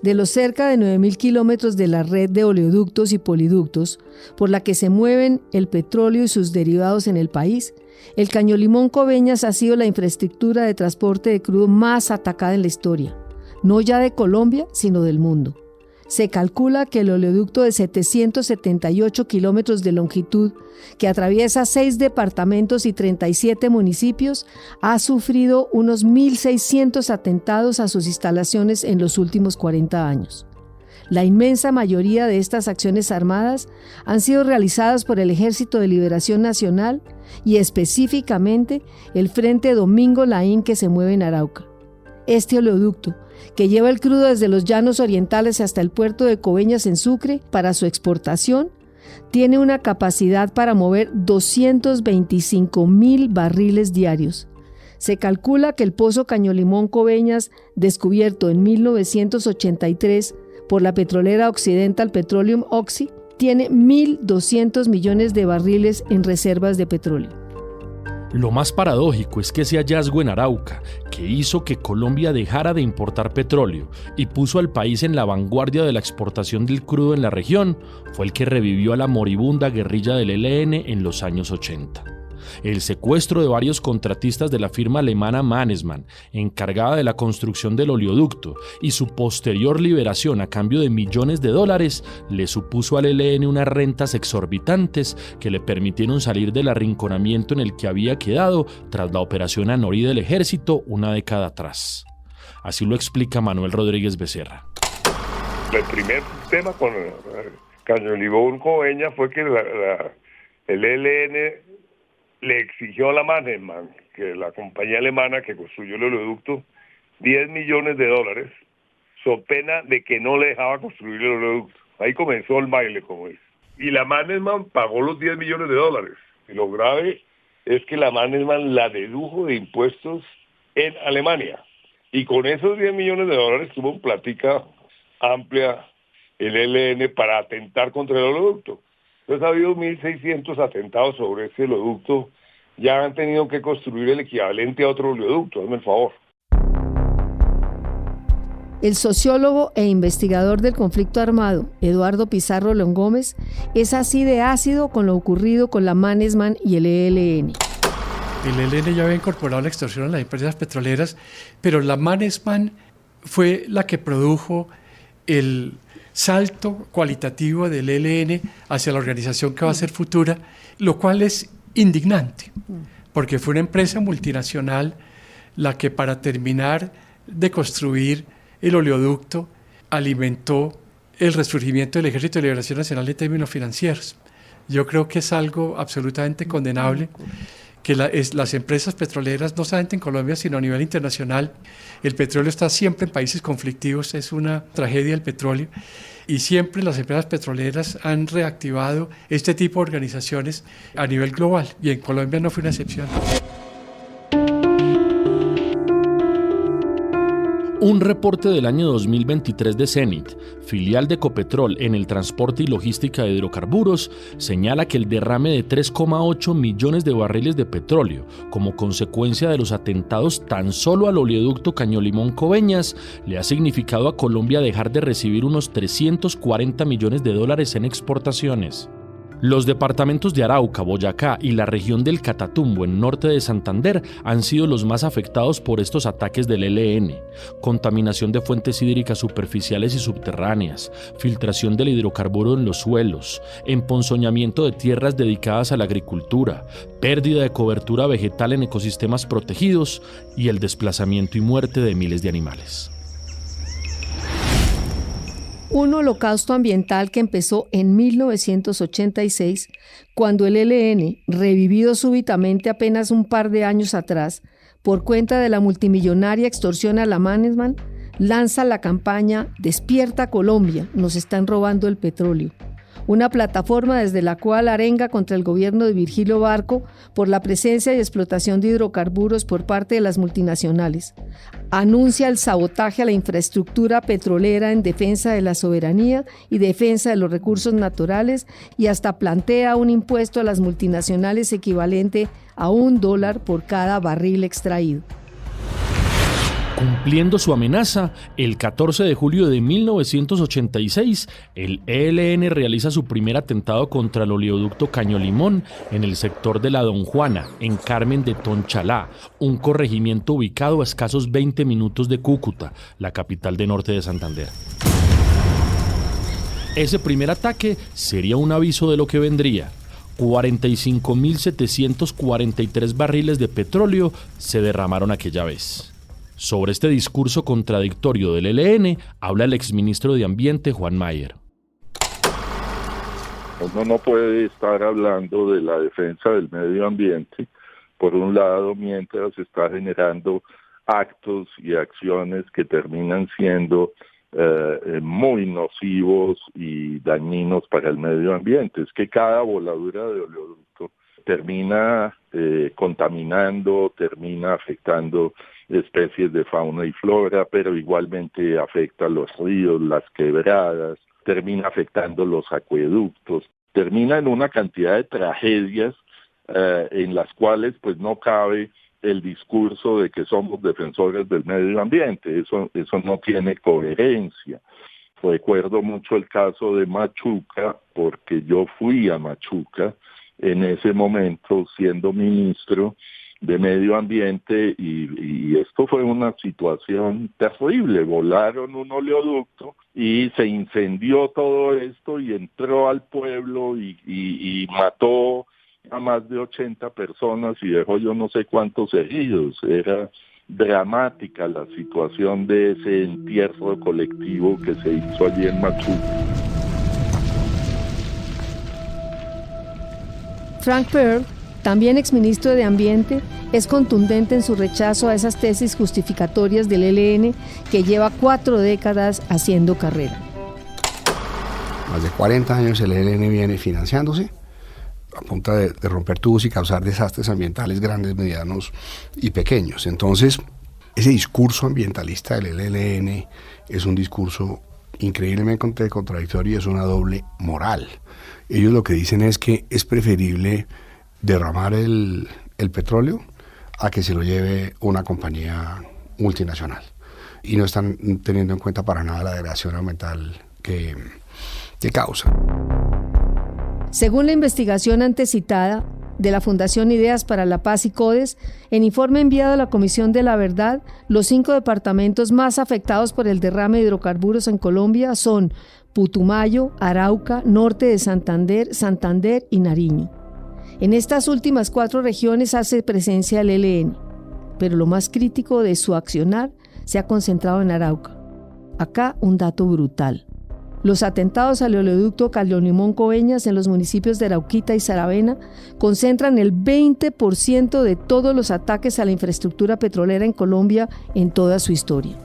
De los cerca de 9.000 kilómetros de la red de oleoductos y poliductos por la que se mueven el petróleo y sus derivados en el país, el Caño Limón Coveñas ha sido la infraestructura de transporte de crudo más atacada en la historia, no ya de Colombia, sino del mundo. Se calcula que el oleoducto de 778 kilómetros de longitud, que atraviesa 6 departamentos y 37 municipios, ha sufrido unos 1.600 atentados a sus instalaciones en los últimos 40 años. La inmensa mayoría de estas acciones armadas han sido realizadas por el Ejército de Liberación Nacional y específicamente el Frente Domingo Laín que se mueve en Arauca. Este oleoducto, que lleva el crudo desde los llanos orientales hasta el puerto de Coveñas en Sucre para su exportación, tiene una capacidad para mover 225.000 barriles diarios. Se calcula que el pozo Caño Limón Coveñas, descubierto en 1983 por la petrolera Occidental Petroleum Oxy, tiene 1.200 millones de barriles en reservas de petróleo. Lo más paradójico es que ese hallazgo en Arauca, que hizo que Colombia dejara de importar petróleo y puso al país en la vanguardia de la exportación del crudo en la región, fue el que revivió a la moribunda guerrilla del ELN en los años 80. El secuestro de varios contratistas de la firma alemana Mannesmann, encargada de la construcción del oleoducto, y su posterior liberación a cambio de millones de dólares, le supuso al ELN unas rentas exorbitantes que le permitieron salir del arrinconamiento en el que había quedado tras la operación Anorí del ejército una década atrás. Así lo explica Manuel Rodríguez Becerra. El primer tema con Caño Limón Coveñas fue que el ELN le exigió a la Mannesmann, que la compañía alemana que construyó el oleoducto, $10 millones, so pena de que no le dejaba construir el oleoducto. Ahí comenzó el baile, como es. Y la Mannesmann pagó los $10 millones. Y lo grave es que la Mannesmann la dedujo de impuestos en Alemania. Y con esos $10 millones tuvo una plática amplia el ELN para atentar contra el oleoducto. Entonces ha habido 1.600 atentados sobre ese oleoducto. Ya han tenido que construir el equivalente a otro oleoducto, hazme el favor. El sociólogo e investigador del conflicto armado, Eduardo Pizarro León Gómez, es así de ácido con lo ocurrido con la Mannesmann y el ELN. El ELN ya había incorporado la extorsión a las empresas petroleras, pero la Mannesmann fue la que produjo el salto cualitativo del ELN hacia la organización que va a ser futura, lo cual es indignante, porque fue una empresa multinacional la que para terminar de construir el oleoducto alimentó el resurgimiento del Ejército de Liberación Nacional en términos financieros. Yo creo que es algo absolutamente condenable que las empresas petroleras, no solamente en Colombia, sino a nivel internacional, el petróleo está siempre en países conflictivos, es una tragedia el petróleo, y siempre las empresas petroleras han reactivado este tipo de organizaciones a nivel global, y en Colombia no fue una excepción. Un reporte del año 2023 de Cenit, filial de Ecopetrol en el transporte y logística de hidrocarburos, señala que el derrame de 3,8 millones de barriles de petróleo, como consecuencia de los atentados tan solo al oleoducto Caño Limón Coveñas, le ha significado a Colombia dejar de recibir unos $340 millones en exportaciones. Los departamentos de Arauca, Boyacá y la región del Catatumbo en norte de Santander han sido los más afectados por estos ataques del ELN. Contaminación de fuentes hídricas superficiales y subterráneas, filtración del hidrocarburo en los suelos, emponzoñamiento de tierras dedicadas a la agricultura, pérdida de cobertura vegetal en ecosistemas protegidos y el desplazamiento y muerte de miles de animales. Un holocausto ambiental que empezó en 1986, cuando el ELN, revivido súbitamente apenas un par de años atrás, por cuenta de la multimillonaria extorsión a la Mannesmann, lanza la campaña Despierta Colombia, nos están robando el petróleo. Una plataforma desde la cual arenga contra el gobierno de Virgilio Barco por la presencia y explotación de hidrocarburos por parte de las multinacionales. Anuncia el sabotaje a la infraestructura petrolera en defensa de la soberanía y defensa de los recursos naturales y hasta plantea un impuesto a las multinacionales equivalente a $1 por cada barril extraído. Cumpliendo su amenaza, el 14 de julio de 1986, el ELN realiza su primer atentado contra el oleoducto Caño-Limón en el sector de la Don Juana, en Carmen de Tonchalá, un corregimiento ubicado a escasos 20 minutos de Cúcuta, la capital de norte de Santander. Ese primer ataque sería un aviso de lo que vendría. 45.743 barriles de petróleo se derramaron aquella vez. Sobre este discurso contradictorio del ELN habla el exministro de Ambiente, Juan Mayer. Uno no puede estar hablando de la defensa del medio ambiente, por un lado, mientras está generando actos y acciones que terminan siendo muy nocivos y dañinos para el medio ambiente. Es que cada voladura de oleoducto termina contaminando, termina afectando especies de fauna y flora, pero igualmente afecta los ríos, las quebradas, termina afectando los acueductos, termina en una cantidad de tragedias en las cuales pues no cabe el discurso de que somos defensores del medio ambiente. Eso no tiene coherencia. Recuerdo mucho el caso de Machuca, porque yo fui a Machuca en ese momento siendo ministro de Medio Ambiente y esto fue una situación terrible. Volaron un oleoducto y se incendió todo esto y entró al pueblo y mató a más de 80 personas y dejó yo no sé cuántos heridos. Era dramática la situación de ese entierro colectivo que se hizo allí en Machuca. Frank Pearl, también exministro de Ambiente, es contundente en su rechazo a esas tesis justificatorias del ELN que lleva 4 décadas haciendo carrera. Más de 40 años el ELN viene financiándose a punta de romper tubos y causar desastres ambientales grandes, medianos y pequeños. Entonces, ese discurso ambientalista del ELN es un discurso increíblemente contradictorio y es una doble moral. Ellos lo que dicen es que es preferible derramar el petróleo a que se lo lleve una compañía multinacional. Y no están teniendo en cuenta para nada la degradación ambiental que causa. Según la investigación antecitada de la Fundación Ideas para la Paz y CODES, en informe enviado a la Comisión de la Verdad, los 5 departamentos más afectados por el derrame de hidrocarburos en Colombia son Putumayo, Arauca, Norte de Santander, Santander y Nariño. En estas últimas 4 regiones hace presencia el ELN, pero lo más crítico de su accionar se ha concentrado en Arauca. Acá un dato brutal. Los atentados al oleoducto Caño-Limón-Coveñas en los municipios de Arauquita y Saravena concentran el 20% de todos los ataques a la infraestructura petrolera en Colombia en toda su historia.